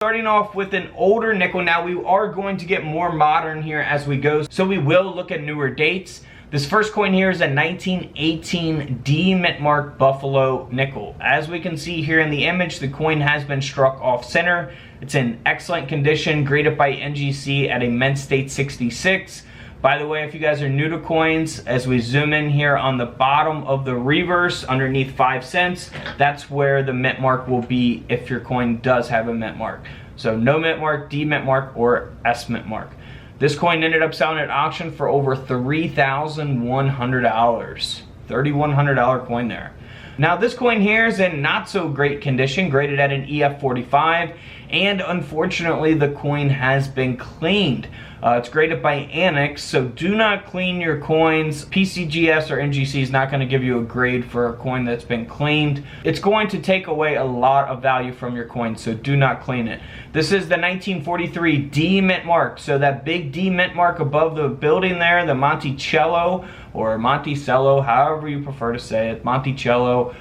Starting off with an older nickel. Now we are going to get more modern here as we go, so we will look at newer dates. This first coin here is a 1918 D mint mark Buffalo nickel. As we can see here in the image, the coin has been struck off center. It's in excellent condition, graded by NGC at a mint state 66. By the way, if you guys are new to coins, as we zoom in here on the bottom of the reverse underneath 5 cents, that's where the mint mark will be if your coin does have a mint mark. So no mint mark, D mint mark, or S mint mark. This coin ended up selling at auction for over $3,100. $3,100 coin there. Now this coin here is in not so great condition, graded at an EF45, and unfortunately the coin has been cleaned. It's graded by Annex, so do not clean your coins. PCGS or NGC is not going to give you a grade for a coin that's been cleaned. It's going to take away a lot of value from your coin, so do not clean it. This is the 1943 D mint mark, so that big D mint mark above the building there, the Monticello or Monticello, however you prefer to say it, Monticello.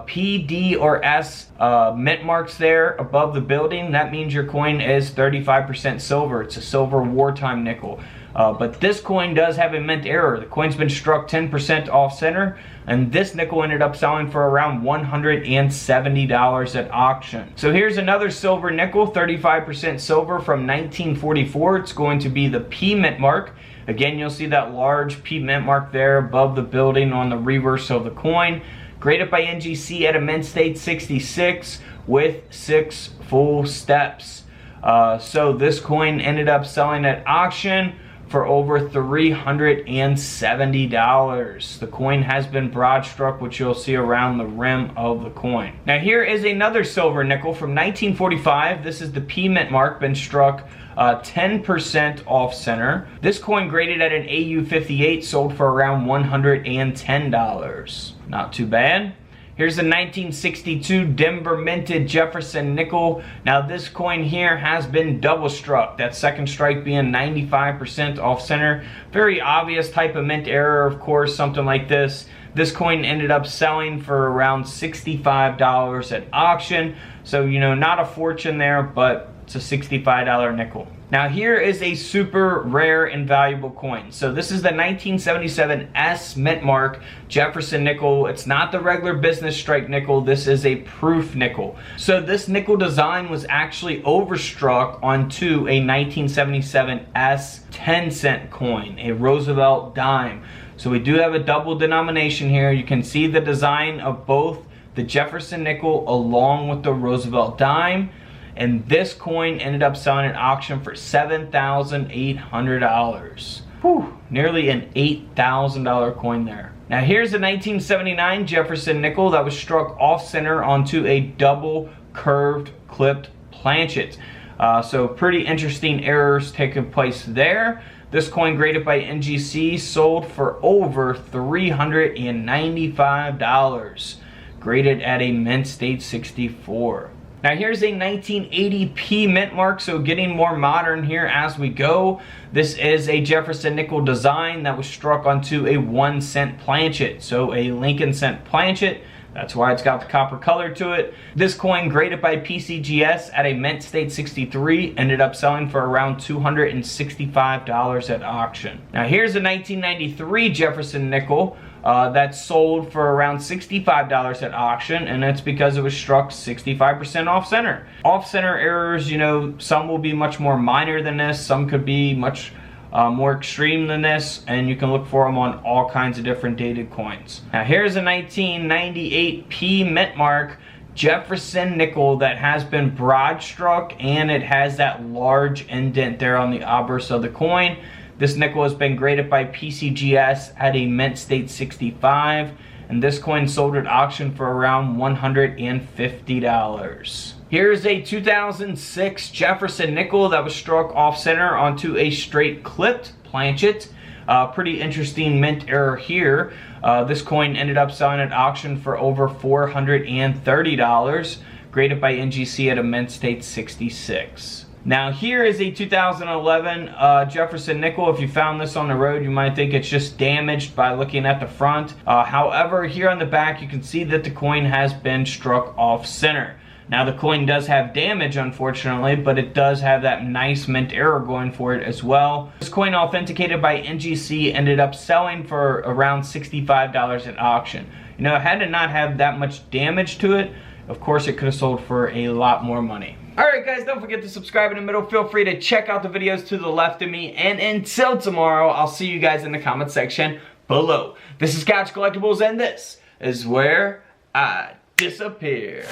P, D, or S mint marks there above the building. That means your coin is 35% silver. It's a silver wartime nickel. But this coin does have a mint error. The coin's been struck 10% off center, and this nickel ended up selling for around $170 at auction. So here's another silver nickel, 35% silver from 1944. It's going to be the P mint mark. Again, you'll see that large P mint mark there above the building on the reverse of the coin. Graded by NGC at a mint state 66 with 6 full steps. So this coin ended up selling at auction for over $370. The coin has been broad struck, which you'll see around the rim of the coin. Now here is another silver nickel from 1945. This is the P mint mark, been struck 10% off center. This coin graded at an AU58, sold for around $110. Not too bad. Here's the 1962 Denver minted Jefferson nickel. Now this coin here has been double struck, that second strike being 95% off center. Very obvious type of mint error, of course, something like this. This coin ended up selling for around $65 at auction. So, you know, not a fortune there, but it's a $65 nickel. Now here is a super rare and valuable coin. So this is the 1977 S mint mark Jefferson nickel. It's not the regular business strike nickel. This is a proof nickel. So this nickel design was actually overstruck onto a 1977 S 10-cent coin, a Roosevelt dime. So we do have a double denomination here. You can see the design of both the Jefferson nickel along with the Roosevelt dime. And this coin ended up selling at auction for $7,800. Whew, nearly an $8,000 coin there. Now here's a 1979 Jefferson nickel that was struck off center onto a double curved clipped planchet. So pretty interesting errors taking place there. This coin graded by NGC sold for over $395. Graded at a mint state 64. Now here's a 1980 P mint mark, so getting more modern here as we go. This is a Jefferson nickel design that was struck onto a 1-cent planchet, so a Lincoln cent planchet. That's why it's got the copper color to it. This coin graded by PCGS at a mint state 63 ended up selling for around $265 at auction. Now here's a 1993 Jefferson nickel that sold for around $65 at auction, and that's because it was struck 65% off center. Off center errors, you know, some will be much more minor than this, some could be much more extreme than this, and you can look for them on all kinds of different dated coins. Now here's a 1998 P mint mark Jefferson nickel that has been broad struck, and it has that large indent there on the obverse of the coin. This nickel has been graded by PCGS at a mint state 65, and this coin sold at auction for around $150. Here's a 2006 Jefferson nickel that was struck off center onto a straight clipped planchet. Pretty interesting mint error here. This coin ended up selling at auction for over $430, graded by NGC at a mint state 66. Now here is a 2011 Jefferson nickel. If you found this on the road, you might think it's just damaged by looking at the front. However, here on the back you can see that the coin has been struck off center. Now the coin does have damage, unfortunately, but it does have that nice mint error going for it as well. This coin, authenticated by NGC, ended up selling for around $65 at auction. You know, had it not have that much damage to it, of course it could have sold for a lot more money. Alright guys, don't forget to subscribe in the middle. Feel free to check out the videos to the left of me. And until tomorrow, I'll see you guys in the comment section below. This is Couch Collectibles, and this is where I disappear.